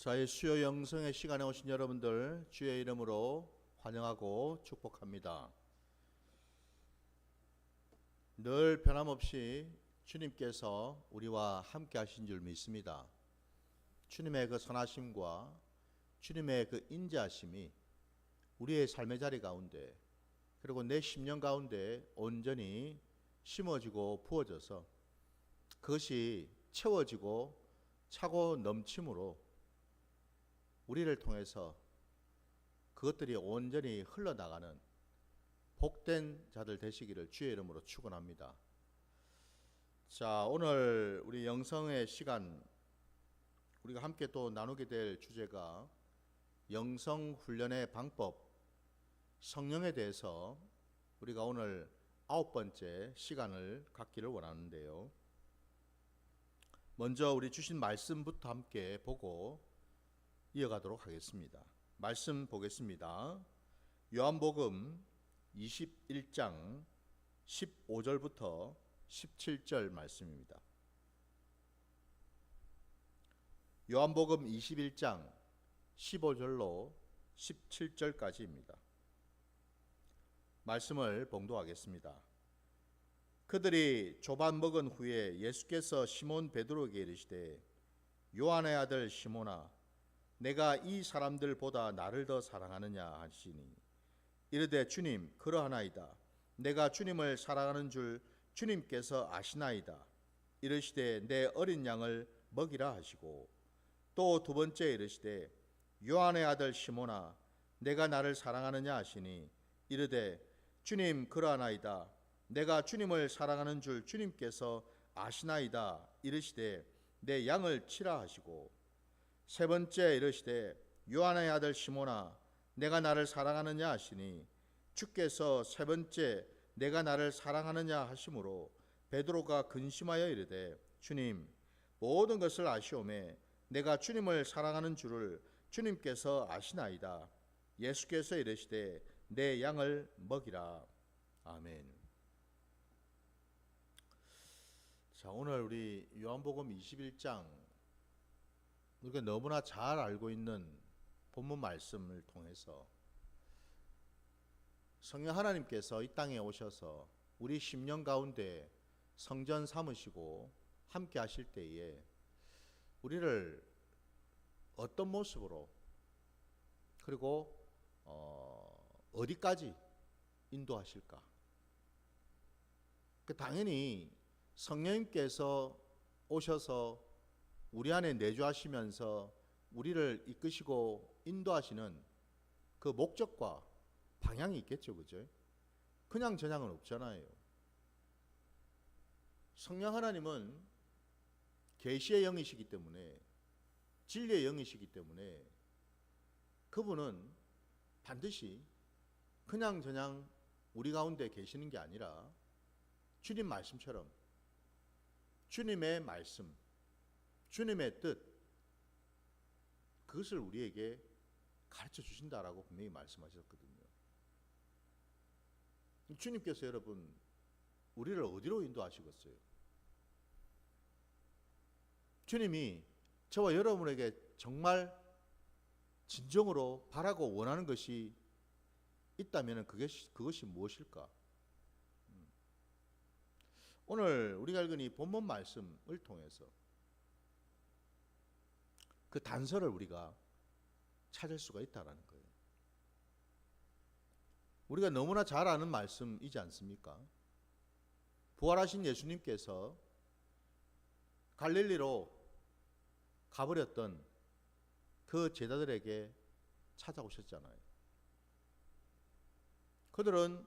저희 수요 영성의 시간에 오신 여러분들 주의 이름으로 환영하고 축복합니다. 늘 변함없이 주님께서 우리와 함께 하신 줄 믿습니다. 주님의 그 선하심과 주님의 그 인자하심이 우리의 삶의 자리 가운데 그리고 내 심령 가운데 온전히 심어지고 부어져서 그것이 채워지고 차고 넘침으로 우리를 통해서 그것들이 온전히 흘러나가는 복된 자들 되시기를 주의 이름으로 축원합니다. 자, 오늘 우리 영성의 시간 우리가 함께 또 나누게 될 주제가 영성 훈련의 방법, 성령에 대해서 우리가 오늘 9번째 시간을 갖기를 원하는데요. 먼저 우리 주신 말씀부터 함께 보고 이어가도록 하겠습니다. 말씀 보겠습니다. 요한복음 21장 15절부터 17절 말씀입니다. 요한복음 21장 15절로 17절까지입니다. 말씀을 봉독하겠습니다. 그들이 조반 먹은 후에 예수께서 시몬 베드로에게 이르시되 요한의 아들 시몬아 내가 이 사람들보다 나를 더 사랑하느냐 하시니 이르되 주님 그러하나이다. 내가 주님을 사랑하는 줄 주님께서 아시나이다. 이르시되 내 어린 양을 먹이라 하시고 또 두 번째 이르시되 요한의 아들 시몬아 내가 나를 사랑하느냐 하시니 이르되 주님 그러하나이다. 내가 주님을 사랑하는 줄 주님께서 아시나이다. 이르시되 내 양을 치라 하시고 세 번째 이르시되 요한의 아들 시몬아 내가 나를 사랑하느냐 하시니 주께서 세 번째 내가 나를 사랑하느냐 하심으로 베드로가 근심하여 이르되 주님 모든 것을 아시오매 내가 주님을 사랑하는 줄을 주님께서 아시나이다. 예수께서 이르시되 내 양을 먹이라. 아멘. 자, 오늘 우리 요한복음 21장 우리가 너무나 잘 알고 있는 본문 말씀을 통해서 성령 하나님께서 이 땅에 오셔서 우리 심령 가운데 성전 삼으시고 함께 하실 때에 우리를 어떤 모습으로 그리고 어디까지 인도하실까? 당연히 성령님께서 오셔서 우리 안에 내주하시면서 우리를 이끄시고 인도하시는 그 목적과 방향이 있겠죠, 그죠? 그냥 저냥은 없잖아요. 성령 하나님은 계시의 영이시기 때문에 진리의 영이시기 때문에 그분은 반드시 그냥 저냥 우리 가운데 계시는 게 아니라 주님 말씀처럼 주님의 말씀 주님의 뜻 그것을 우리에게 가르쳐 주신다라고 분명히 말씀하셨거든요. 주님께서 여러분 우리를 어디로 인도하시겠어요? 주님이 저와 여러분에게 정말 진정으로 바라고 원하는 것이 있다면 그것이 무엇일까? 오늘 우리가 읽은 이 본문 말씀을 통해서 그 단서를 우리가 찾을 수가 있다는 거예요. 우리가 너무나 잘 아는 말씀이지 않습니까? 부활하신 예수님께서 갈릴리로 가버렸던 그 제자들에게 찾아오셨잖아요. 그들은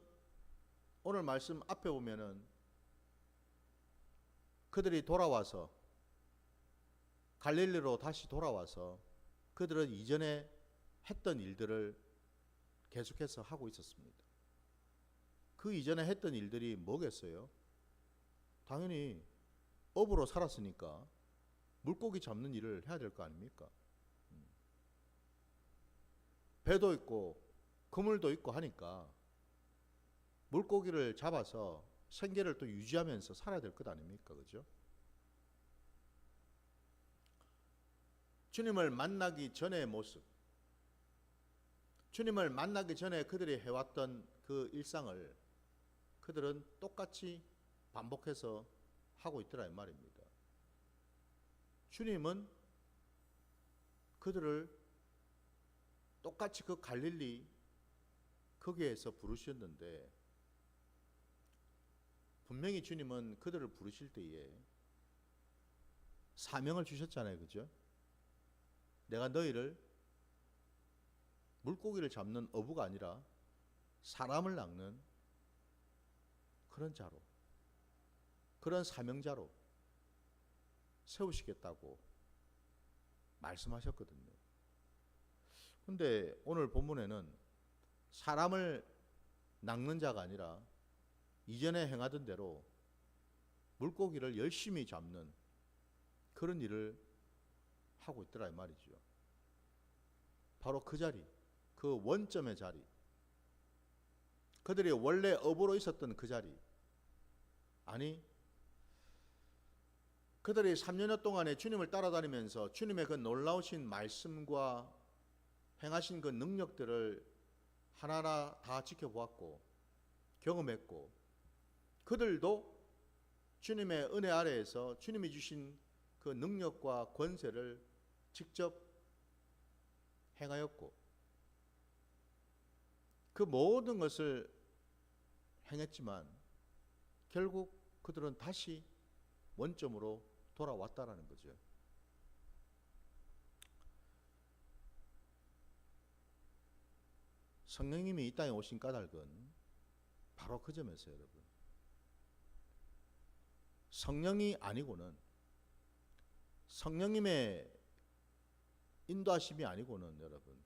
오늘 말씀 앞에 보면은 그들이 돌아와서 갈릴리로 다시 돌아와서 그들은 이전에 했던 일들을 계속해서 하고 있었습니다. 그 이전에 했던 일들이 뭐겠어요? 당연히 업으로 살았으니까 물고기 잡는 일을 해야 될 거 아닙니까? 배도 있고 그물도 있고 하니까 물고기를 잡아서 생계를 또 유지하면서 살아야 될 것 아닙니까? 그죠? 주님을 만나기 전의 모습, 주님을 만나기 전에 그들이 해왔던 그 일상을 그들은 똑같이 반복해서 하고 있더라 이 말입니다. 주님은 그들을 똑같이 그 갈릴리 거기에서 부르셨는데, 분명히 주님은 그들을 부르실 때에 사명을 주셨잖아요. 그죠? 내가 너희를 물고기를 잡는 어부가 아니라 사람을 낚는 그런 자로, 그런 사명자로 세우시겠다고 말씀하셨거든요. 근데 오늘 본문에는 사람을 낚는 자가 아니라 이전에 행하던 대로 물고기를 열심히 잡는 그런 일을 하고 있더라 이 말이죠. 바로 그 자리, 그 원점의 자리, 그들이 원래 어부로 있었던 그 자리, 아니 그들이 3년여 동안에 주님을 따라다니면서 주님의 그 놀라우신 말씀과 행하신 그 능력들을 하나하나 다 지켜보았고 경험했고, 그들도 주님의 은혜 아래에서 주님이 주신 그 능력과 권세를 직접 행하였고 그 모든 것을 행했지만 결국 그들은 다시 원점으로 돌아왔다라는 거죠. 성령님이 이 땅에 오신 까닭은 바로 그 점에서 여러분, 성령이 아니고는, 성령님의 인도하심이 아니고는 여러분,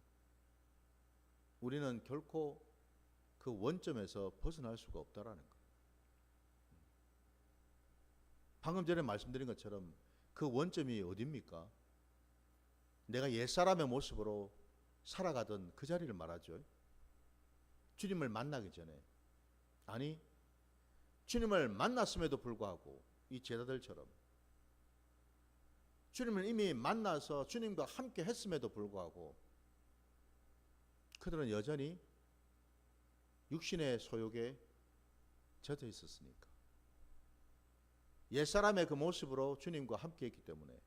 우리는 결코 그 원점에서 벗어날 수가 없다라는 것. 방금 전에 말씀드린 것처럼 그 원점이 어디입니까? 내가 옛사람의 모습으로 살아가던 그 자리를 말하죠. 주님을 만나기 전에, 아니 주님을 만났음에도 불구하고 이 제자들처럼 주님을 이미 만나서 주님과 함께 했음에도 불구하고 그들은 여전히 육신의 소욕에 젖어 있었으니까, 옛사람의 그 모습으로 주님과 함께 했기 때문에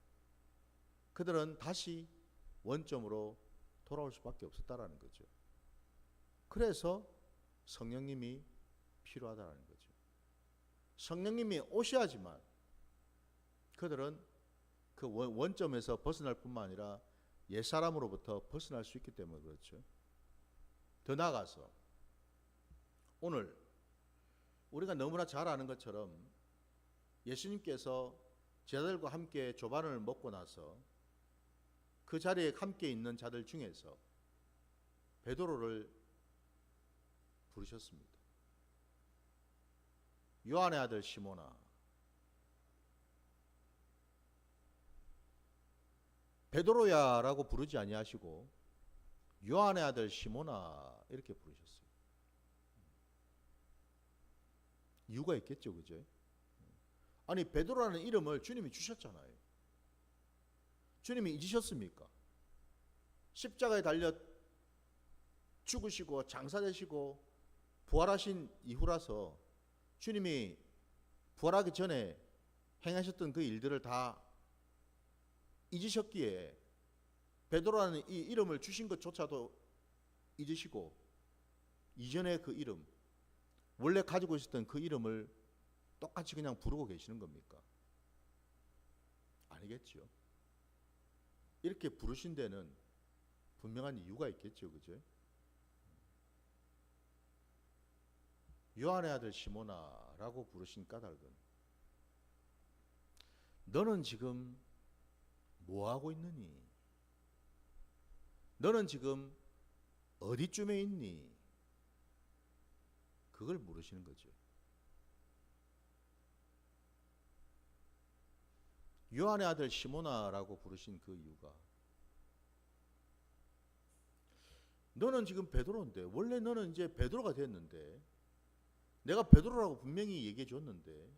그들은 다시 원점으로 돌아올 수밖에 없었다라는 거죠. 그래서 성령님이 필요하다는 거죠. 성령님이 오셔야지만 그들은 그 원점에서 벗어날 뿐만 아니라 옛사람으로부터 벗어날 수 있기 때문에 그렇죠. 더 나아가서 오늘 우리가 너무나 잘 아는 것처럼 예수님께서 제자들과 함께 조반을 먹고 나서 그 자리에 함께 있는 자들 중에서 베드로를 부르셨습니다. 요한의 아들 시몬아, 베드로야라고 부르지 아니하시고 요한의 아들 시몬아 이렇게 부르셨어요. 이유가 있겠죠, 그죠? 아니 베드로라는 이름을 주님이 주셨잖아요. 주님이 잊으셨습니까? 십자가에 달려 죽으시고 장사되시고 부활하신 이후라서 주님이 부활하기 전에 행하셨던 그 일들을 다 잊으셨기에 베드로라는 이 이름을 주신 것조차도 잊으시고 이전의 그 이름, 원래 가지고 있었던 그 이름을 똑같이 그냥 부르고 계시는 겁니까? 아니겠죠. 이렇게 부르신 데는 분명한 이유가 있겠죠, 그죠? 요한의 아들 시몬아라고 부르신 까닭은 너는 지금 뭐 하고 있느니? 너는 지금 어디쯤에 있니? 그걸 물으시는 거죠. 요한의 아들 시몬아라고 부르신 그 이유가, 너는 지금 베드로인데, 원래 너는 이제 베드로가 됐는데, 내가 베드로라고 분명히 얘기해 줬는데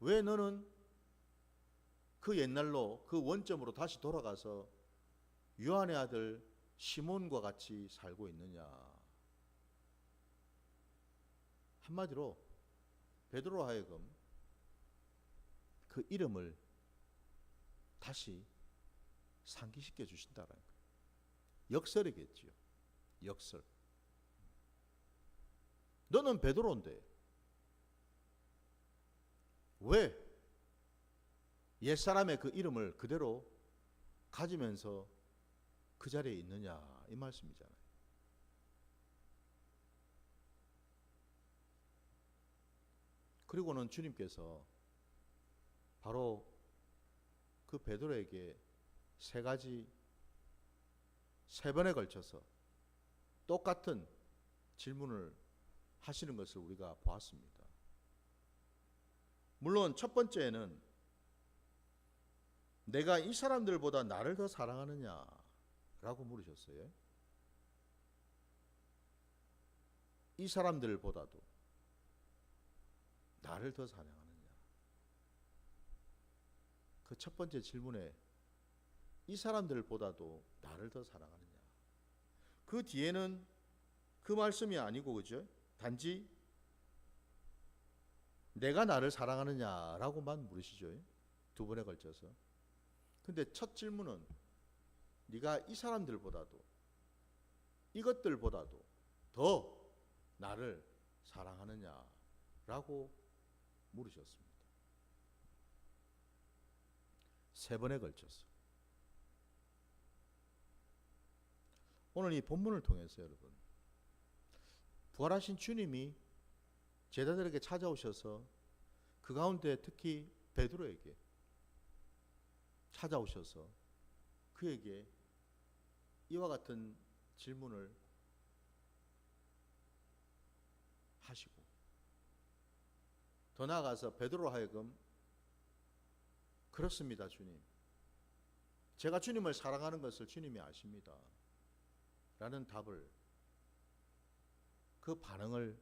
왜 너는 그 옛날로 그 원점으로 다시 돌아가서 요한의 아들 시몬과 같이 살고 있느냐? 한마디로 베드로 하여금 그 이름을 다시 상기시켜 주신다는 거예요. 역설이겠지요. 역설. 너는 베드로인데 왜 옛사람의 그 이름을 그대로 가지면서 그 자리에 있느냐, 이 말씀이잖아요. 그리고는 주님께서 바로 그 베드로에게 세 번에 걸쳐서 똑같은 질문을 하시는 것을 우리가 보았습니다. 물론 첫 번째는 내가 이 사람들보다 나를 더 사랑하느냐 라고 물으셨어요. 이 사람들보다도 나를 더 사랑하느냐. 그 첫 번째 질문에 이 사람들보다도 나를 더 사랑하느냐. 그 뒤에는 그 말씀이 아니고, 그죠? 단지 내가 나를 사랑하느냐라고만 물으시죠. 두 번에 걸쳐서. 근데 첫 질문은 네가 이 사람들보다도 이것들보다도 더 나를 사랑하느냐라고 물으셨습니다. 세 번에 걸쳐서. 오늘 이 본문을 통해서 여러분, 부활하신 주님이 제자들에게 찾아오셔서 그 가운데 특히 베드로에게 찾아오셔서 그에게 이와 같은 질문을 하시고, 더 나아가서 베드로 하여금 그렇습니다 주님, 제가 주님을 사랑하는 것을 주님이 아십니다 라는 답을, 그 반응을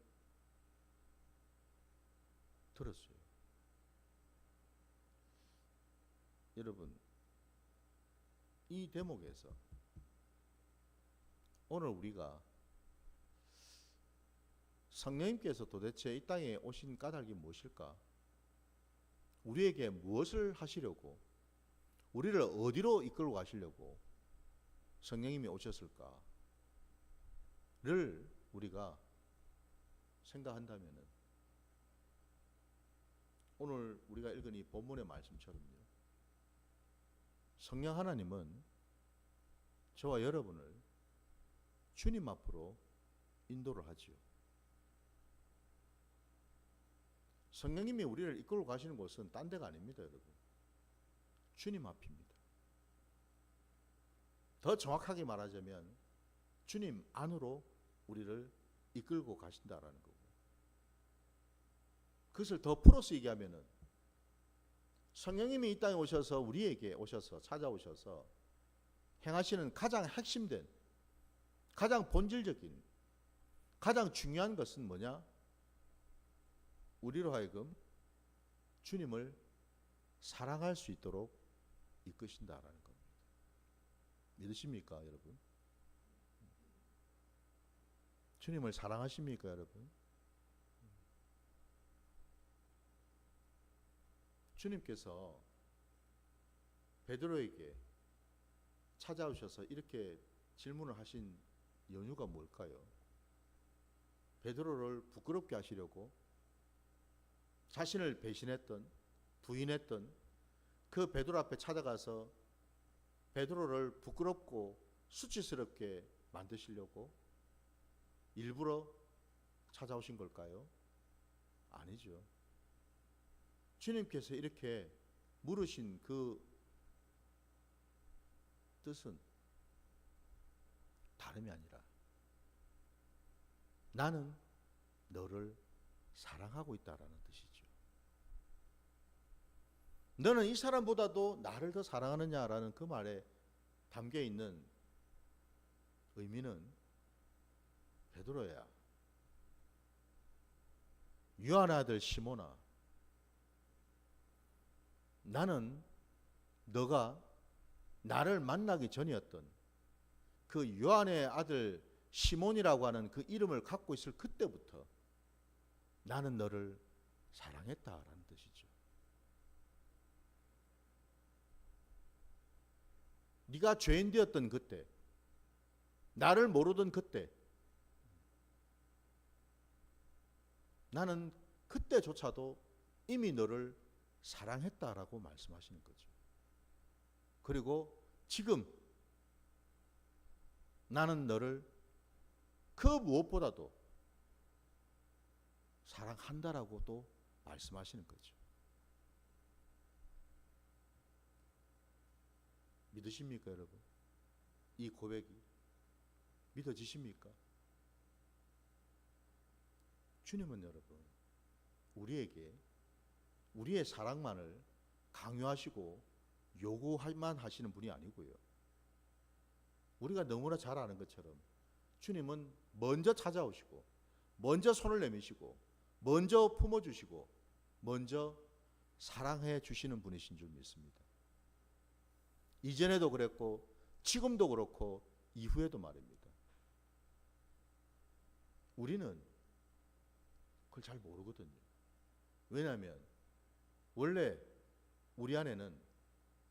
들었어요. 여러분, 이 대목에서 오늘 우리가 성령님께서 도대체 이 땅에 오신 까닭이 무엇일까? 우리에게 무엇을 하시려고, 우리를 어디로 이끌고 가시려고 성령님이 오셨을까를 우리가 생각한다면, 오늘 우리가 읽은 이 본문의 말씀처럼요, 성령 하나님은 저와 여러분을 주님 앞으로 인도를 하지요. 성령님이 우리를 이끌고 가시는 곳은 딴 데가 아닙니다, 여러분. 주님 앞입니다. 더 정확하게 말하자면 주님 안으로 우리를 이끌고 가신다라는 거고, 그것을 더 풀어서 얘기하면은 성령님이 이 땅에 오셔서 우리에게 오셔서 찾아오셔서 행하시는 가장 핵심된, 가장 본질적인, 가장 중요한 것은 뭐냐? 우리로 하여금 주님을 사랑할 수 있도록 이끄신다라는 겁니다. 믿으십니까, 여러분? 주님을 사랑하십니까, 여러분? 주님께서 베드로에게 찾아오셔서 이렇게 질문을 하신 연유가 뭘까요? 베드로를 부끄럽게 하시려고 자신을 배신했던, 부인했던 그 베드로 앞에 찾아가서 베드로를 부끄럽고 수치스럽게 만드시려고 일부러 찾아오신 걸까요? 아니죠. 주님께서 이렇게 물으신 그 뜻은 다름이 아니라 나는 너를 사랑하고 있다라는 뜻이죠. 너는 이 사람보다도 나를 더 사랑하느냐라는 그 말에 담겨 있는 의미는, 베드로야, 요한의 아들 시몬아, 나는 너가 나를 만나기 전이었던 그 요한의 아들 시몬이라고 하는 그 이름을 갖고 있을 그때부터 나는 너를 사랑했다라는 뜻이죠. 네가 죄인 되었던 그때, 나를 모르던 그때, 나는 그때조차도 이미 너를 사랑했다라고 말씀하시는 거죠. 그리고 지금 나는 너를 그 무엇보다도 사랑한다라고 또 말씀하시는 거죠. 믿으십니까, 여러분? 이 고백이 믿어지십니까? 주님은 여러분, 우리에게 우리의 사랑만을 강요하시고 요구만 하시는 분이 아니고요. 우리가 너무나 잘 아는 것처럼 주님은 먼저 찾아오시고, 먼저 손을 내미시고, 먼저 품어주시고, 먼저 사랑해 주시는 분이신 줄 믿습니다. 이전에도 그랬고, 지금도 그렇고, 이후에도 말입니다. 우리는 그걸 잘 모르거든요. 왜냐하면 원래 우리 안에는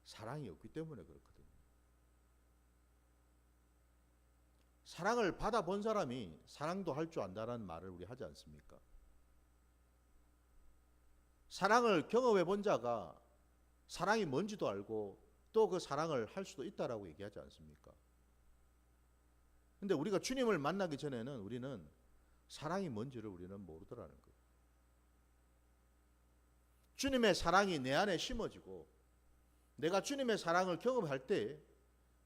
사랑이 없기 때문에 그렇거든요. 사랑을 받아본 사람이 사랑도 할 줄 안다라는 말을 우리 하지 않습니까? 사랑을 경험해 본 자가 사랑이 뭔지도 알고 또 그 사랑을 할 수도 있다라고 얘기하지 않습니까? 근데 우리가 주님을 만나기 전에는 우리는 사랑이 뭔지를 우리는 모르더라는 거예요. 주님의 사랑이 내 안에 심어지고 내가 주님의 사랑을 경험할 때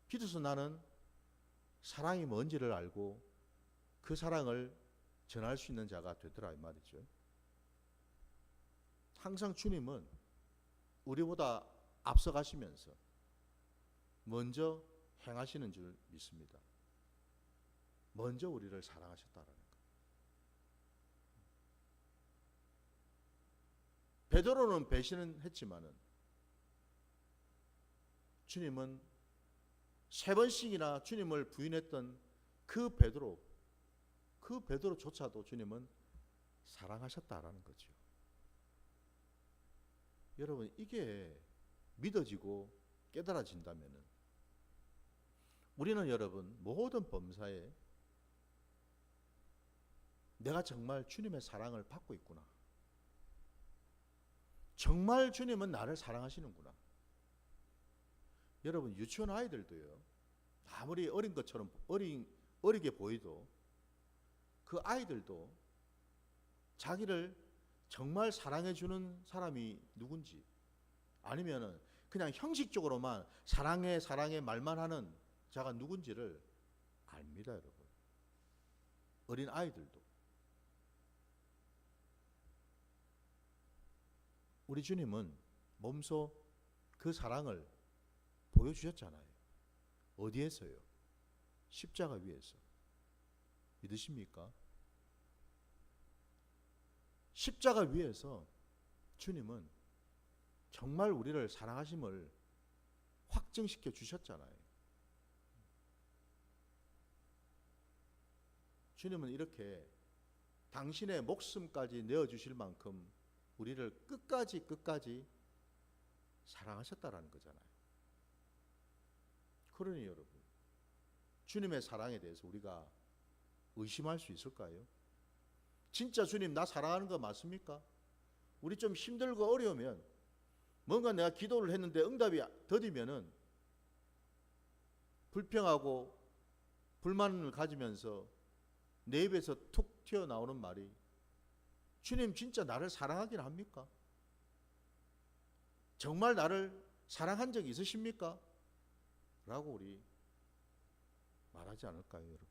비로소 나는 사랑이 뭔지를 알고 그 사랑을 전할 수 있는 자가 되더라 이 말이죠. 항상 주님은 우리보다 앞서가시면서 먼저 행하시는 줄 믿습니다. 먼저 우리를 사랑하셨다라는 것. 베드로는 배신은 했지만은 주님은 3번씩이나 주님을 부인했던 그 베드로조차도 주님은 사랑하셨다라는 거죠. 여러분, 이게 믿어지고 깨달아진다면은 우리는 여러분 모든 범사에 내가 정말 주님의 사랑을 받고 있구나. 정말 주님은 나를 사랑하시는구나. 여러분, 유치원 아이들도요, 아무리 어린 것처럼 어리게 보이도 그 아이들도 자기를 정말 사랑해주는 사람이 누군지, 아니면은 그냥 형식적으로만 사랑해 사랑해 말만 하는 자가 누군지를 압니다, 여러분. 어린 아이들도. 우리 주님은 몸소 그 사랑을 보여주셨잖아요. 어디에서요? 십자가 위에서. 믿으십니까? 십자가 위에서 주님은 정말 우리를 사랑하심을 확증시켜 주셨잖아요. 주님은 이렇게 당신의 목숨까지 내어주실 만큼 우리를 끝까지 사랑하셨다라는 거잖아요. 그러니 여러분, 주님의 사랑에 대해서 우리가 의심할 수 있을까요? 진짜 주님 나 사랑하는 거 맞습니까? 우리 좀 힘들고 어려우면 뭔가 내가 기도를 했는데 응답이 더디면은 불평하고 불만을 가지면서 내 입에서 툭 튀어나오는 말이 주님 진짜 나를 사랑하긴 합니까? 정말 나를 사랑한 적이 있으십니까? 라고 우리 말하지 않을까요, 여러분?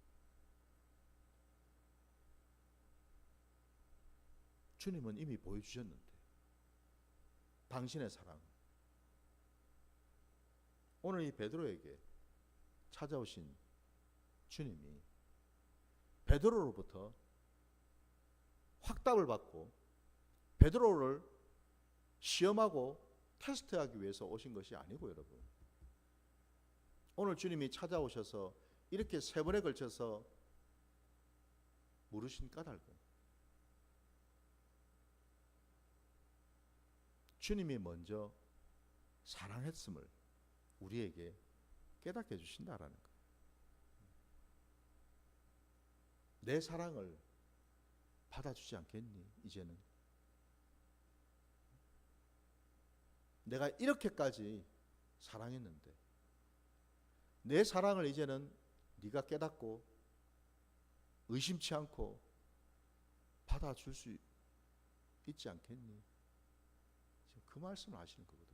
주님은 이미 보여주셨는데 당신의 사랑. 오늘 이 베드로에게 찾아오신 주님이 베드로로부터 확답을 받고 베드로를 시험하고 테스트하기 위해서 오신 것이 아니고 여러분. 오늘 주님이 찾아오셔서 이렇게 3번에 걸쳐서 물으신 까닭은 주님이 먼저 사랑했음을 우리에게 깨닫게 해주신다라는 거예요. 내 사랑을 받아주지 않겠니? 이제는 내가 이렇게까지 사랑했는데 내 사랑을 이제는 네가 깨닫고 의심치 않고 받아줄 수 있지 않겠니? 지금 그 말씀을 하시는 거거든요.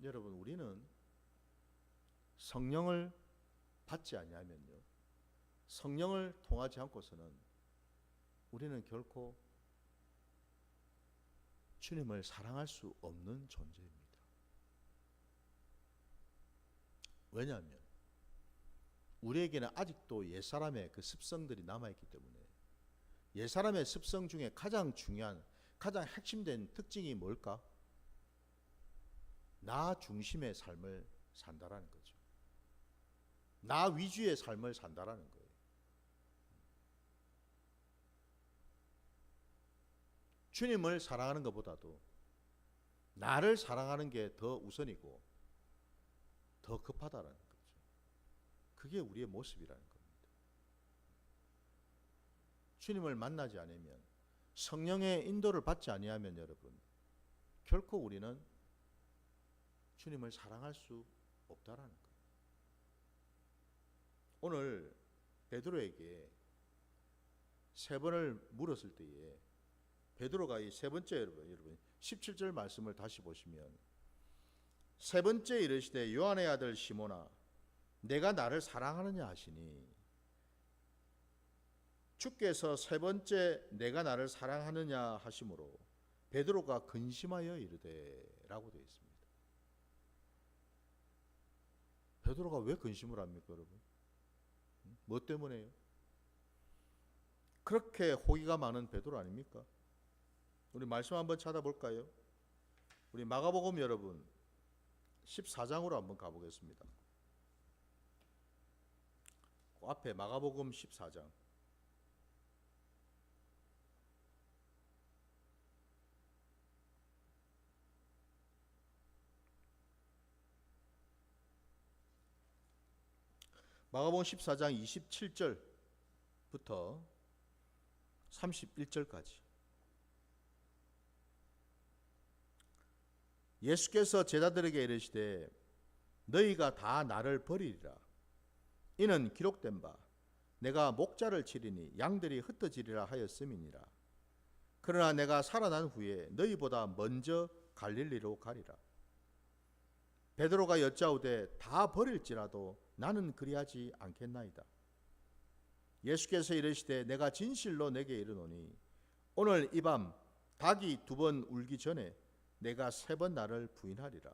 여러분, 우리는 성령을 받지 아니하면요, 성령을 통하지 않고서는 우리는 결코 주님을 사랑할 수 없는 존재입니다. 왜냐하면 우리에게는 아직도 옛사람의 그 습성들이 남아있기 때문에. 옛사람의 습성 중에 가장 중요한, 가장 핵심된 특징이 뭘까? 나 중심의 삶을 산다라는 거죠. 나 위주의 삶을 산다라는 거예요. 주님을 사랑하는 것보다도 나를 사랑하는 게 더 우선이고 더 급하다라는 거죠. 그게 우리의 모습이라는 겁니다. 주님을 만나지 않으면, 성령의 인도를 받지 아니하면 여러분, 결코 우리는 주님을 사랑할 수 없다라는 거예요. 오늘 베드로에게 3번을 물었을 때에 베드로가 이 3번째 여러분 17절 말씀을 다시 보시면, 3번째 이르시되 요한의 아들 시몬아 내가 나를 사랑하느냐 하시니, 주께서 3번째 내가 나를 사랑하느냐 하심으로 베드로가 근심하여 이르되 라고 되어 있습니다. 베드로가 왜 근심을 합니까 여러분? 뭐 때문에요? 그렇게 호기가 많은 베드로 아닙니까? 우리 말씀 한번 찾아볼까요? 우리 마가복음 여러분 14장으로 한번 가보겠습니다. 그 앞에 마가복음 14장 마가복음 14장 27절부터 31절까지. 예수께서 제자들에게 이르시되 너희가 다 나를 버리리라. 이는 기록된 바 내가 목자를 치리니 양들이 흩어지리라 하였음이니라. 그러나 내가 살아난 후에 너희보다 먼저 갈릴리로 가리라. 베드로가 여짜오되 다 버릴지라도 나는 그리하지 않겠나이다. 예수께서 이르시되 내가 진실로 내게 이르노니 오늘 이 밤 닭이 2번 울기 전에 내가 3번 나를 부인하리라.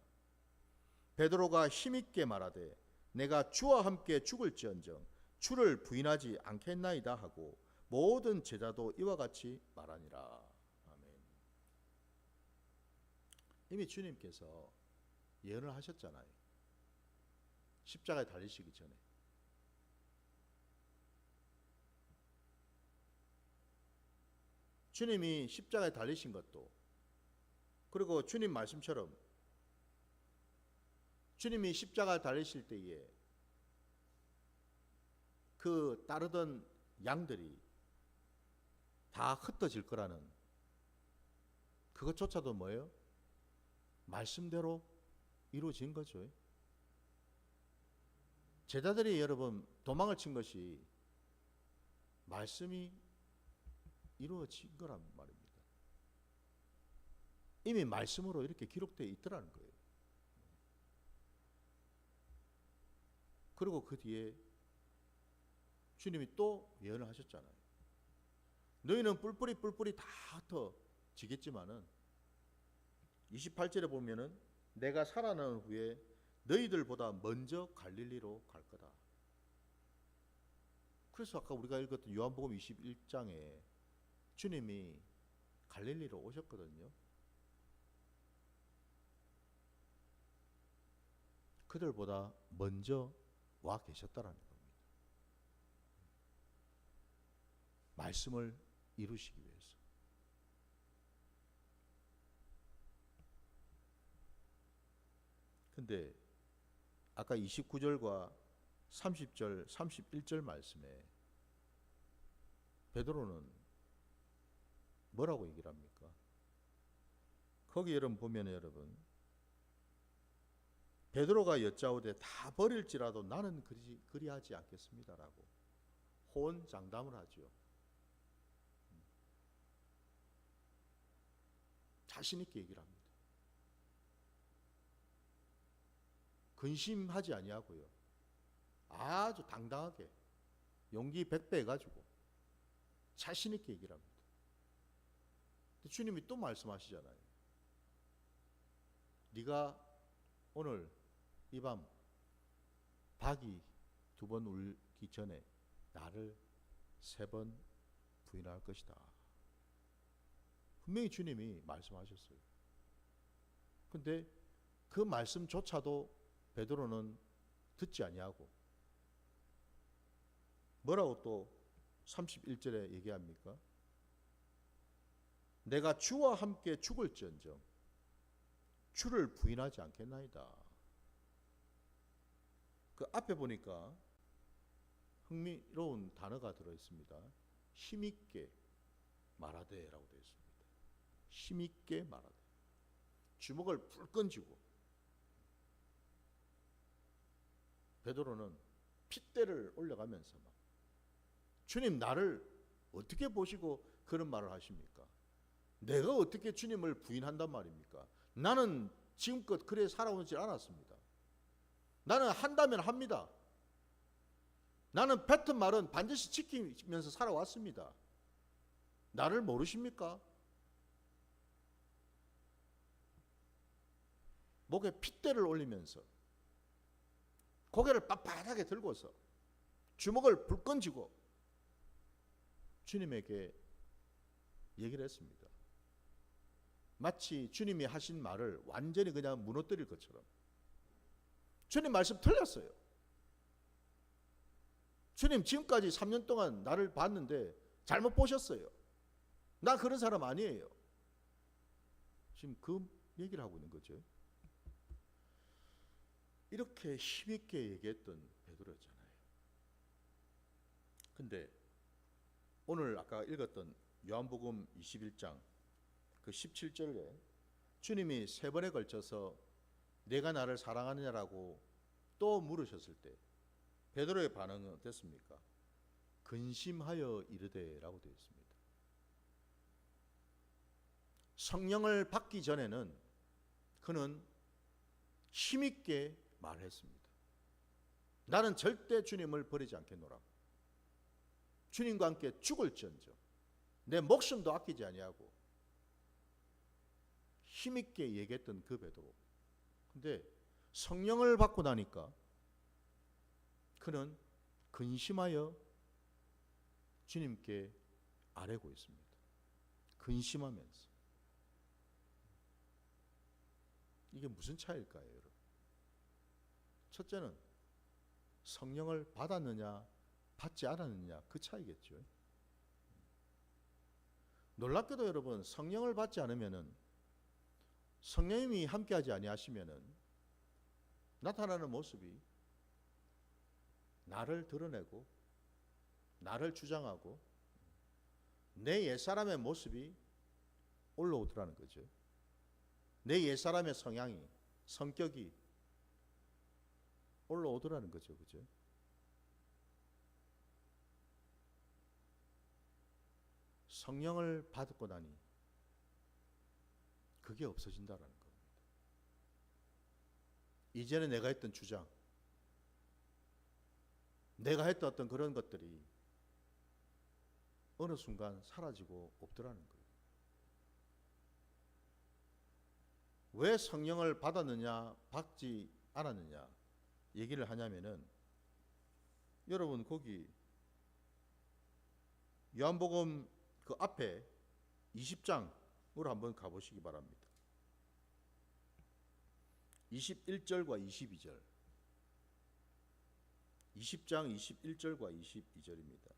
베드로가 힘있게 말하되 내가 주와 함께 죽을지언정 주를 부인하지 않겠나이다 하고 모든 제자도 이와 같이 말하니라. 아멘. 이미 주님께서 예언을 하셨잖아요. 십자가에 달리시기 전에. 주님이 십자가에 달리신 것도, 그리고 주님 말씀처럼 주님이 십자가에 달리실 때에 그 따르던 양들이 다 흩어질 거라는 그것조차도 뭐예요? 말씀대로 이루어진 거죠. 제자들이 여러분 도망을 친 것이 말씀이 이루어진 거란 말입니다. 이미 말씀으로 이렇게 기록되어 있더라는 거예요. 그리고 그 뒤에 주님이 또 예언을 하셨잖아요. 너희는 뿔뿔이 다 흩어지겠지만은 28절에 보면은 내가 살아난 후에 너희들보다 먼저 갈릴리로 갈 거다. 그래서 아까 우리가 읽었던 요한복음 21장에 주님이 갈릴리로 오셨거든요. 그들보다 먼저 와 계셨다라는 겁니다. 말씀을 이루시기 위해서. 근데 아까 29절과 30절, 31절 말씀에 베드로는 뭐라고 얘기를 합니까? 거기 여러분 보면 여러분 베드로가 여짜오되 다 버릴지라도 나는 그리하지 않겠습니다라고 호언장담을 하죠. 자신 있게 얘기를 합니다. 근심하지 아니하고요. 아주 당당하게 용기 100배 해가지고 자신 있게 얘기를 합니다. 주님이 또 말씀하시잖아요. 네가 오늘 이 밤 박이 2번 울기 전에 나를 3번 부인할 것이다. 분명히 주님이 말씀하셨어요. 근데 그 말씀조차도 베드로는 듣지 아니하고 뭐라고 또 31절에 얘기합니까? 내가 주와 함께 죽을지언정 주를 부인하지 않겠나이다. 그 앞에 보니까 흥미로운 단어가 들어있습니다. 힘있게 말하되라고 되어 있습니다. 힘있게 말하되. 주먹을 불끈 쥐고 베드로는 핏대를 올려가면서 막 주님 나를 어떻게 보시고 그런 말을 하십니까? 내가 어떻게 주님을 부인한단 말입니까? 나는 지금껏 그래 살아오지 않았습니다. 나는 한다면 합니다. 나는 뱉은 말은 반드시 지키면서 살아왔습니다. 나를 모르십니까? 목에 핏대를 올리면서 고개를 빳빳하게 들고서 주먹을 불끈 쥐고 주님에게 얘기를 했습니다. 마치 주님이 하신 말을 완전히 그냥 무너뜨릴 것처럼. 주님 말씀 틀렸어요. 주님 지금까지 3년 동안 나를 봤는데 잘못 보셨어요. 나 그런 사람 아니에요. 지금 그 얘기를 하고 있는 거죠. 이렇게 힘있게 얘기했던 베드로였잖아요. 근데 오늘 아까 읽었던 요한복음 21장 그 17절에 주님이 3번에 걸쳐서 내가 나를 사랑하느냐라고 또 물으셨을 때 베드로의 반응은 어땠습니까? 근심하여 이르되라고 되어 있습니다. 성령을 받기 전에는 그는 힘있게 말했습니다. 나는 절대 주님을 버리지 않겠노라. 주님과 함께 죽을지언정 내 목숨도 아끼지 아니하고 힘있게 얘기했던 그 베드로. 근데 성령을 받고 나니까 그는 근심하여 주님께 아뢰고 있습니다. 근심하면서. 이게 무슨 차이일까요, 여러분? 첫째는 성령을 받았느냐 받지 않았느냐 그 차이겠죠. 놀랍게도 여러분 성령을 받지 않으면은 성령님이 함께하지 아니하시면은 나타나는 모습이 나를 드러내고 나를 주장하고 내 옛사람의 모습이 올라오더라는 거죠. 내 옛사람의 성향이 성격이 올라오더라는 거죠. 그죠? 성령을 받고 나니 그게 없어진다라는 겁니다. 이전에 내가 했던 주장, 내가 했던 어떤 그런 것들이 어느 순간 사라지고 없더라는 거예요. 왜 성령을 받았느냐 받지 않았느냐 얘기를 하냐면은 여러분 거기 요한복음 그 앞에 20장 한번 가보시기 바랍니다. 21절과 22절, 20장 21절과 22절입니다.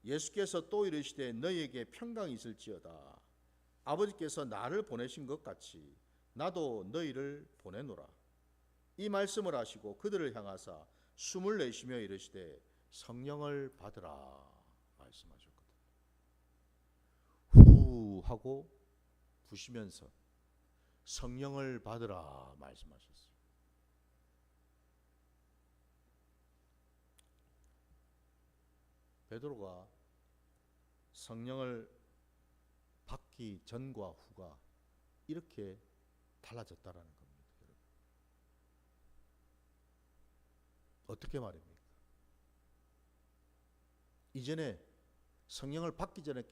예수께서 또 이르시되 너희에게 평강이 있을지어다. 아버지께서 나를 보내신 것 같이 나도 너희를 보내노라. 이 말씀을 하시고 그들을 향하사 숨을 내쉬며 이르시되 성령을 받으라 말씀하셨거든요. 후 하고 부시면서 성령을 받으라 말씀하셨어요. 베드로가 성령을 받기 전과 후가 이렇게 달라졌다라는 겁니다. 여러분. 어떻게 말입니까? 이전에 성령을 받기 전에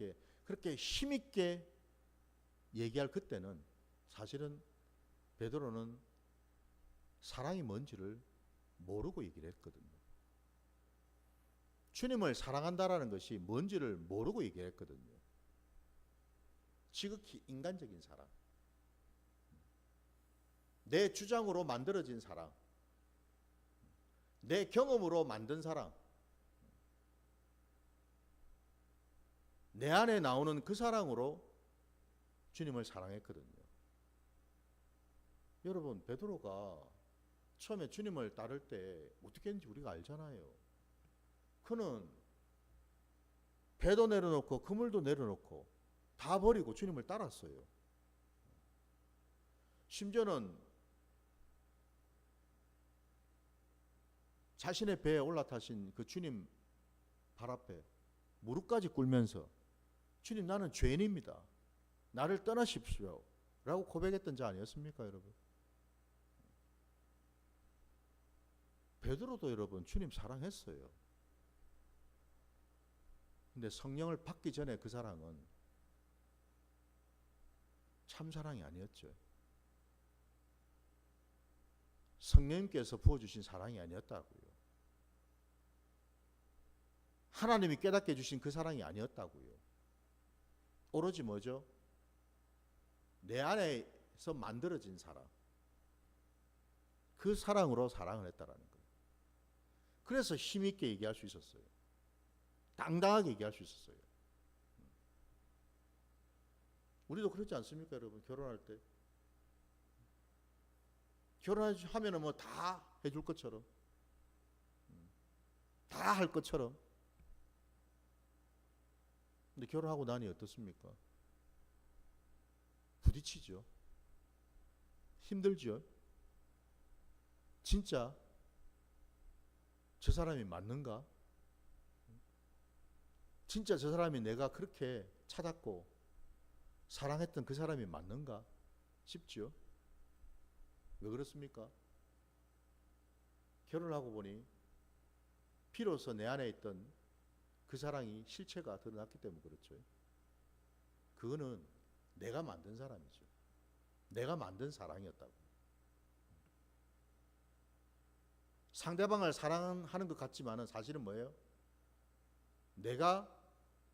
그렇게 힘있게 얘기할 그때는 사실은 베드로는 사랑이 뭔지를 모르고 얘기를 했거든요. 주님을 사랑한다라는 것이 뭔지를 모르고 얘기를 했거든요. 지극히 인간적인 사랑, 내 주장으로 만들어진 사랑, 내 경험으로 만든 사랑, 내 안에 나오는 그 사랑으로 주님을 사랑했거든요. 여러분, 베드로가 처음에 주님을 따를 때 어떻게 했는지 우리가 알잖아요. 그는 배도 내려놓고 그물도 내려놓고 다 버리고 주님을 따랐어요. 심지어는 자신의 배에 올라타신 그 주님 발 앞에 무릎까지 꿇면서 주님, 나는 죄인입니다. 나를 떠나십시오 라고 고백했던 자 아니었습니까, 여러분? 베드로도 여러분 주님 사랑했어요. 근데 성령을 받기 전에 그 사랑은 참 사랑이 아니었죠. 성령님께서 부어주신 사랑이 아니었다고요. 하나님이 깨닫게 해주신 그 사랑이 아니었다고요. 오로지 뭐죠? 내 안에서 만들어진 사랑, 그 사랑으로 사랑을 했다라는 거예요. 그래서 힘있게 얘기할 수 있었어요. 당당하게 얘기할 수 있었어요. 우리도 그렇지 않습니까, 여러분? 결혼할 때 결혼하면은 뭐 다 해줄 것처럼, 다 할 것처럼. 근데 결혼하고 나니 어떻습니까? 부딪히죠. 힘들죠. 진짜 저 사람이 맞는가? 진짜 저 사람이 내가 그렇게 찾았고 사랑했던 그 사람이 맞는가 싶죠. 왜 그렇습니까? 결혼하고 보니 비로소 내 안에 있던 그 사랑이 실체가 드러났기 때문에 그렇죠. 그거는 내가 만든 사람이죠. 내가 만든 사랑이었다고. 상대방을 사랑하는 것 같지만은 사실은 뭐예요? 내가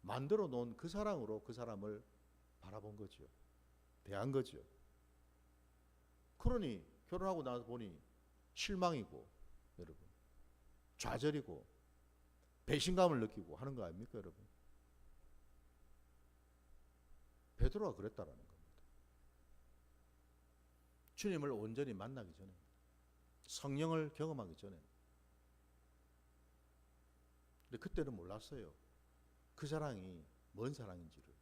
만들어 놓은 그 사랑으로 그 사람을 바라본 거죠. 대한 거죠. 그러니 결혼하고 나서 보니 실망이고, 여러분, 좌절이고 배신감을 느끼고 하는 거 아닙니까, 여러분? 베드로가 그랬다라는 겁니다. 주님을 온전히 만나기 전에, 성령을 경험하기 전에. 근데 그때는 몰랐어요. 그 사랑이 뭔 사랑인지를.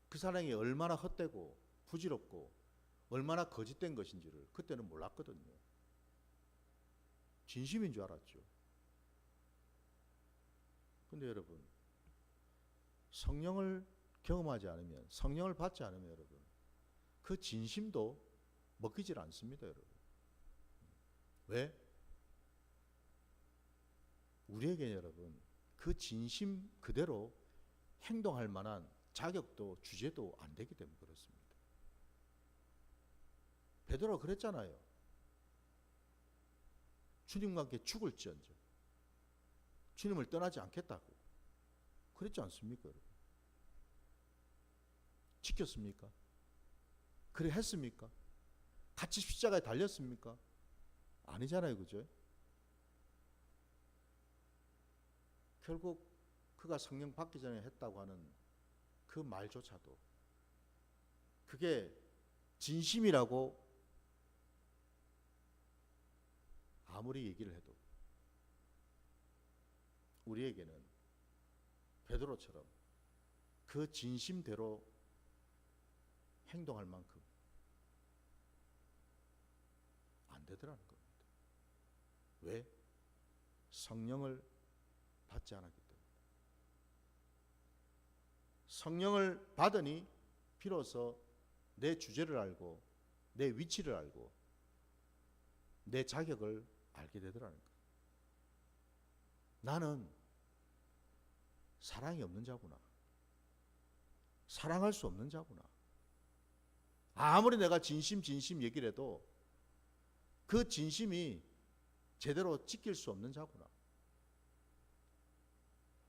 그 사랑이 얼마나 헛되고 부질없고 얼마나 거짓된 것인지를 그때는 몰랐거든요. 진심인 줄 알았죠. 근데 여러분, 성령을 경험하지 않으면, 성령을 받지 않으면 여러분, 그 진심도 먹히질 않습니다, 여러분. 왜? 우리에게 여러분, 그 진심 그대로 행동할 만한 자격도 주제도 안 되기 때문에 그렇습니다. 베드로가 그랬잖아요. 주님과 함께 죽을지언정 주님을 떠나지 않겠다고. 그랬지 않습니까, 여러분? 지켰습니까? 그래 했습니까? 같이 십자가에 달렸습니까? 아니잖아요, 그죠? 결국 그가 성령 받기 전에 했다고 하는 그 말조차도 그게 진심이라고 아무리 얘기를 해도 우리에게는 베드로처럼 그 진심대로 행동할 만큼 안 되더라는 겁니다. 왜? 성령을 받지 않았기 때문에. 성령을 받으니 비로소 내 주제를 알고 내 위치를 알고 내 자격을 알게 되더라는 거예요. 나는 사랑이 없는 자구나. 사랑할 수 없는 자구나. 아무리 내가 진심 얘기를 해도 그 진심이 제대로 지킬 수 없는 자구나.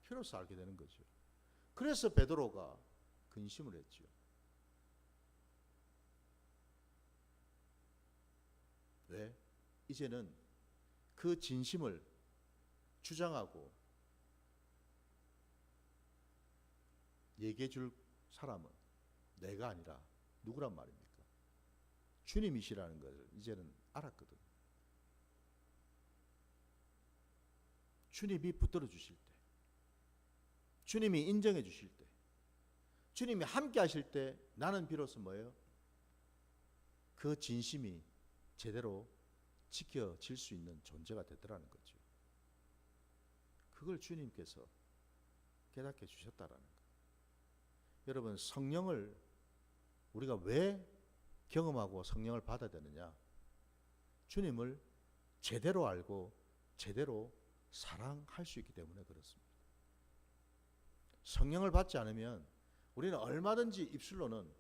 비로소 알게 되는 거죠. 그래서 베드로가 근심을 했죠. 왜? 이제는 그 진심을 주장하고 얘기해 줄 사람은 내가 아니라 누구란 말입니까? 주님이시라는 것을 이제는 알았거든. 주님이 붙들어 주실 때, 주님이 인정해 주실 때, 주님이 함께 하실 때 나는 비로소 뭐예요? 그 진심이 제대로 지켜질 수 있는 존재가 되더라는 거죠. 그걸 주님께서 깨닫게 주셨다라는 거예요. 여러분, 성령을 우리가 왜 경험하고 성령을 받아야 되느냐? 주님을 제대로 알고 제대로 사랑할 수 있기 때문에 그렇습니다. 성령을 받지 않으면 우리는 얼마든지 입술로는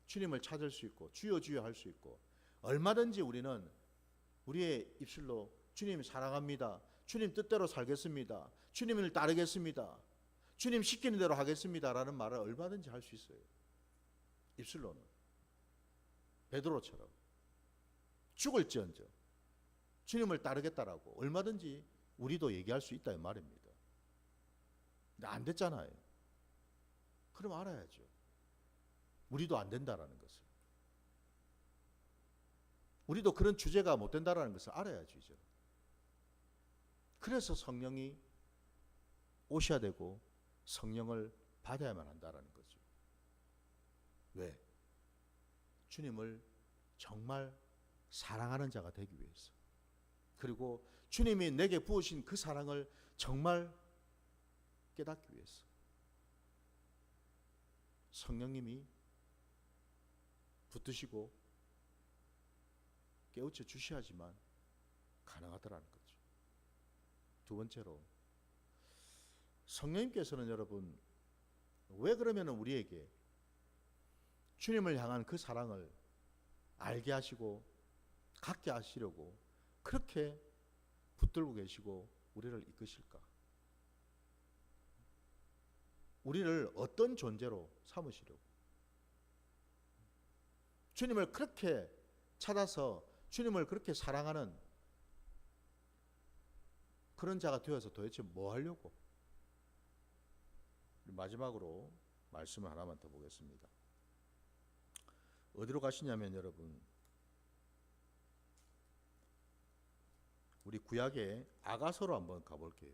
주님을 찾을 수 있고 주여 주여 할 수 있고 얼마든지 우리는 우리의 입술로 주님 사랑합니다. 주님 뜻대로 살겠습니다. 주님을 따르겠습니다. 주님 시키는 대로 하겠습니다. 라는 말을 얼마든지 할 수 있어요. 입술로는. 베드로처럼 죽을지언정 주님을 따르겠다라고 얼마든지 우리도 얘기할 수 있다 이 말입니다. 근데 안 됐잖아요. 그럼 알아야죠. 우리도 안 된다라는 것을. 우리도 그런 주제가 못 된다라는 것을 알아야죠, 이제. 그래서 성령이 오셔야 되고 성령을 받아야만 한다라는 거죠. 왜? 주님을 정말 사랑하는 자가 되기 위해서. 그리고 주님이 내게 부으신 그 사랑을 정말 깨닫기 위해서. 성령님이 붙드시고 깨우쳐 주셔야지만 가능하더라는 거죠. 두 번째로 성령님께서는 여러분 왜 그러면 우리에게 주님을 향한 그 사랑을 알게 하시고 갖게 하시려고 그렇게 붙들고 계시고 우리를 이끄실까? 우리를 어떤 존재로 삼으시려고? 주님을 그렇게 찾아서 주님을 그렇게 사랑하는 그런 자가 되어서 도대체 뭐 하려고? 마지막으로 말씀을 하나만 더 보겠습니다. 어디로 가시냐면 여러분 우리 구약의 아가서로 한번 가볼게요.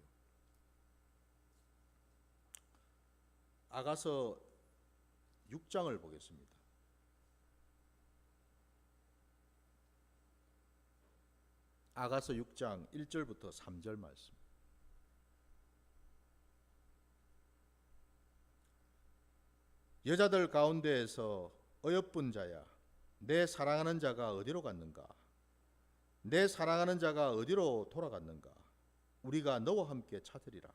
아가서 6장을 보겠습니다. 아가서 6장 1절부터 3절 말씀. 여자들 가운데에서 어여쁜 자야, 내 사랑하는 자가 어디로 갔는가? 내 사랑하는 자가 어디로 돌아갔는가? 우리가 너와 함께 찾으리라.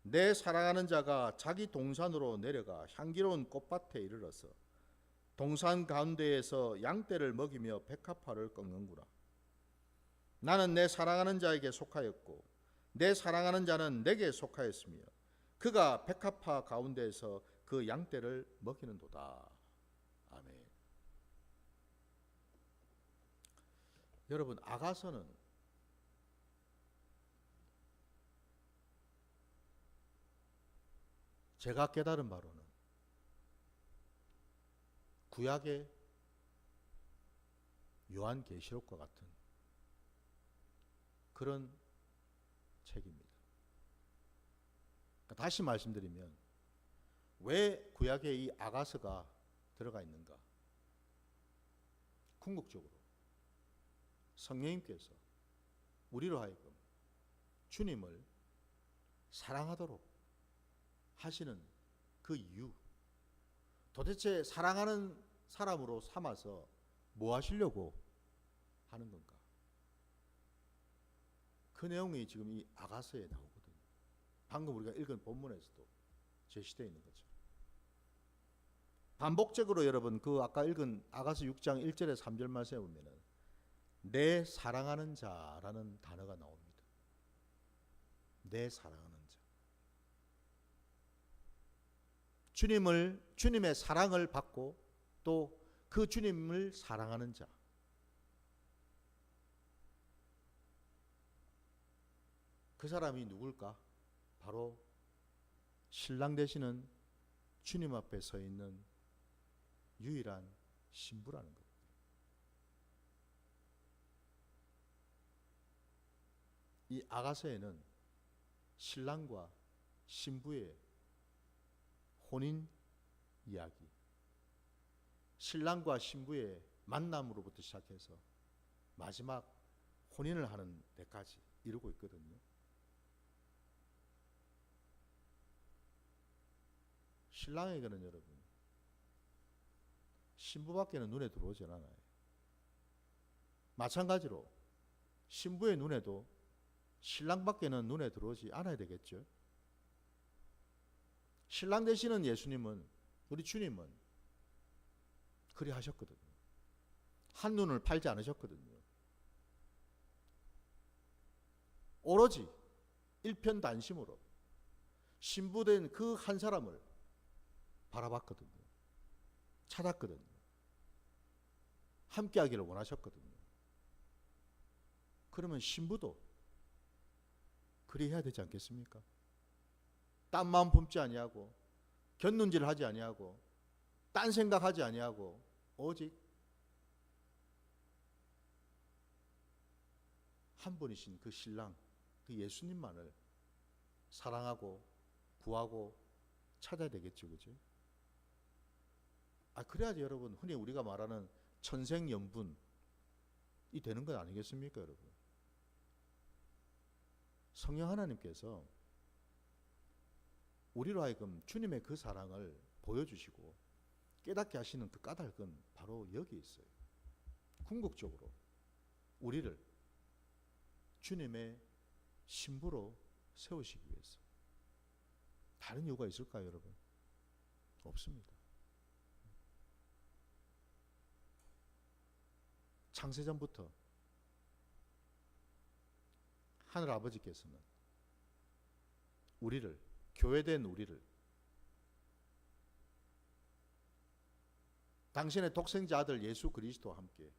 내 사랑하는 자가 자기 동산으로 내려가 향기로운 꽃밭에 이르러서 동산 가운데에서 양떼를 먹이며 백합화를 꺾는구나. 나는 내 사랑하는 자에게 속하였고 내 사랑하는 자는 내게 속하였으며 그가 백합화 가운데에서 그 양떼를 먹이는도다. 아멘. 여러분, 아가서는 제가 깨달은 바로는 구약의 요한계시록과 같은 그런 책입니다. 그러니까 다시 말씀드리면 왜 구약에 이 아가서가 들어가 있는가? 궁극적으로 성령님께서 우리로 하여금 주님을 사랑하도록 하시는 그 이유, 도대체 사랑하는 사람으로 삼아서 뭐 하시려고 하는 건가? 그 내용이 지금 이 아가서에 나오거든요. 방금 우리가 읽은 본문에서도 제시되어 있는 거죠. 반복적으로 여러분 그 아까 읽은 아가서 6장 1절에 3절 말씀에 보면은 내 사랑하는 자라는 단어가 나옵니다. 내 사랑하는 자. 주님의 사랑을 받고 또 그 주님을 사랑하는 자. 그 사람이 누굴까? 바로 신랑 되시는 주님 앞에 서 있는 유일한 신부라는 것. 이 아가서에는 신랑과 신부의 혼인 이야기, 신랑과 신부의 만남으로부터 시작해서 마지막 혼인을 하는 데까지 이루고 있거든요. 신랑에게는 여러분 신부밖에는 눈에 들어오지 않아요. 마찬가지로 신부의 눈에도 신랑밖에는 눈에 들어오지 않아야 되겠죠. 신랑 되시는 예수님은, 우리 주님은 그리 하셨거든요. 한 눈을 팔지 않으셨거든요. 오로지 일편단심으로 신부된 그 한 사람을 바라봤거든요. 찾았거든요. 함께 하기를 원하셨거든요. 그러면 신부도 그리 해야 되지 않겠습니까? 딴 마음 품지 아니하고 곁눈질 하지 아니하고 딴 생각하지 아니하고 오직 한 분이신 그 신랑, 그 예수님만을 사랑하고 구하고 찾아야 되겠죠, 그죠? 그래야지 여러분 흔히 우리가 말하는 천생연분이 되는 건 아니겠습니까, 여러분? 성령 하나님께서 우리로 하여금 주님의 그 사랑을 보여주시고 깨닫게 하시는 그 까닭은 바로 여기 있어요. 궁극적으로 우리를 주님의 신부로 세우시기 위해서. 다른 이유가 있을까요, 여러분? 없습니다. 창세전부터 하늘 아버지께서는 우리를, 교회된 우리를 당신의 독생자 아들 예수 그리스도와 함께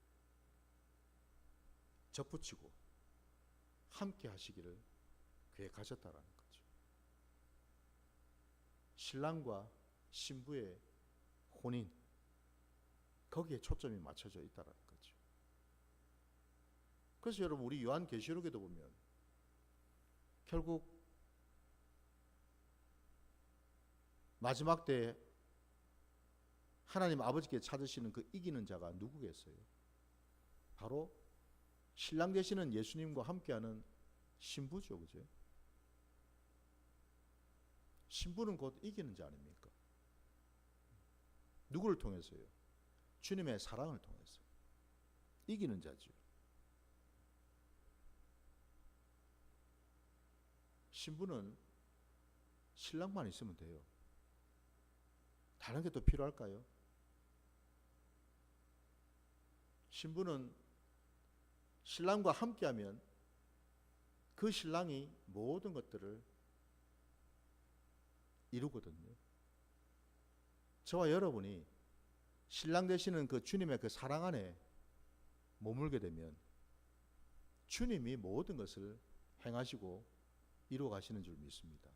접붙이고 함께 하시기를 계획하셨다라는 거죠. 신랑과 신부의 혼인, 거기에 초점이 맞춰져 있다라는 거죠. 그래서 여러분 우리 요한계시록에도 보면 결국 마지막 때 하나님 아버지께 찾으시는 그 이기는 자가 누구겠어요? 바로 신랑 되시는 예수님과 함께하는 신부죠, 그죠? 신부는 곧 이기는 자 아닙니까? 누구를 통해서요? 주님의 사랑을 통해서 이기는 자죠. 신부는 신랑만 있으면 돼요. 다른 게 또 필요할까요? 신부는 신랑과 함께하면 그 신랑이 모든 것들을 이루거든요. 저와 여러분이 신랑 되시는 그 주님의 그 사랑 안에 머물게 되면 주님이 모든 것을 행하시고 이루어 가시는 줄 믿습니다.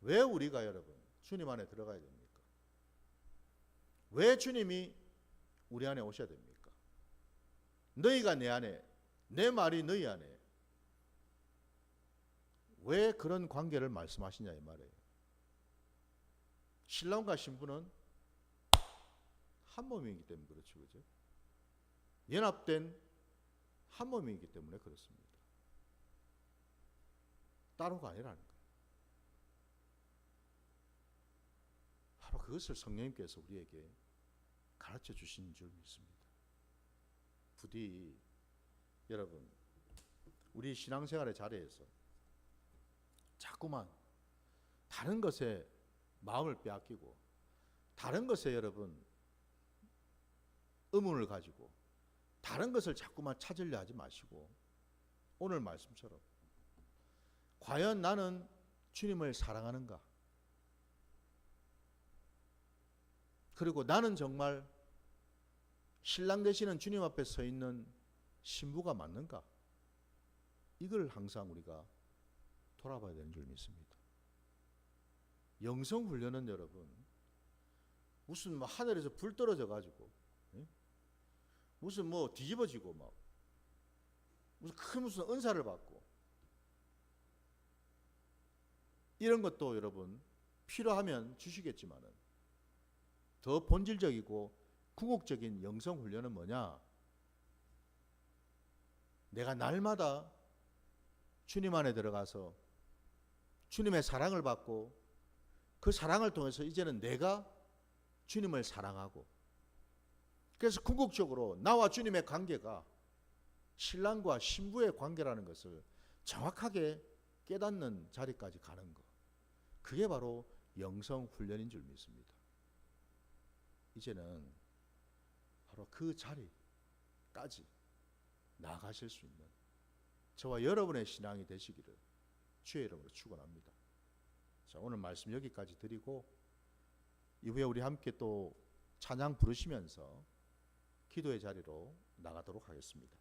왜 우리가 여러분 주님 안에 들어가야 됩니까? 왜 주님이 우리 안에 오셔야 됩니까? 너희가 내 안에, 내 말이 너희 안에. 왜 그런 관계를 말씀하시냐 이 말이에요. 신랑과 신부는 한 몸이기 때문에 그렇죠, 그죠? 연합된 한 몸이기 때문에 그렇습니다. 따로가 아니라는 거예요. 바로 그것을 성령님께서 우리에게 가르쳐 주신 줄 믿습니다. 부디 여러분 우리 신앙생활의 자리에서 자꾸만 다른 것에 마음을 빼앗기고 다른 것에 여러분 의문을 가지고 다른 것을 자꾸만 찾으려 하지 마시고 오늘 말씀처럼 과연 나는 주님을 사랑하는가? 그리고 나는 정말 신랑 되시는 주님 앞에 서 있는 신부가 맞는가? 이걸 항상 우리가 돌아봐야 되는 줄 믿습니다. 영성 훈련은 여러분 무슨 뭐 하늘에서 불 떨어져 가지고 무슨 뭐 뒤집어지고 막 무슨 은사를 받고 이런 것도 여러분 필요하면 주시겠지만은 더 본질적이고 궁극적인 영성 훈련은 뭐냐? 내가 날마다 주님 안에 들어가서 주님의 사랑을 받고 그 사랑을 통해서 이제는 내가 주님을 사랑하고 그래서 궁극적으로 나와 주님의 관계가 신랑과 신부의 관계라는 것을 정확하게 깨닫는 자리까지 가는 것. 그게 바로 영성 훈련인 줄 믿습니다. 이제는 바로 그 자리까지 나아가실 수 있는 저와 여러분의 신앙이 되시기를 주의 이름으로 축원합니다. 자, 오늘 말씀 여기까지 드리고 이후에 우리 함께 또 찬양 부르시면서 기도의 자리로 나가도록 하겠습니다.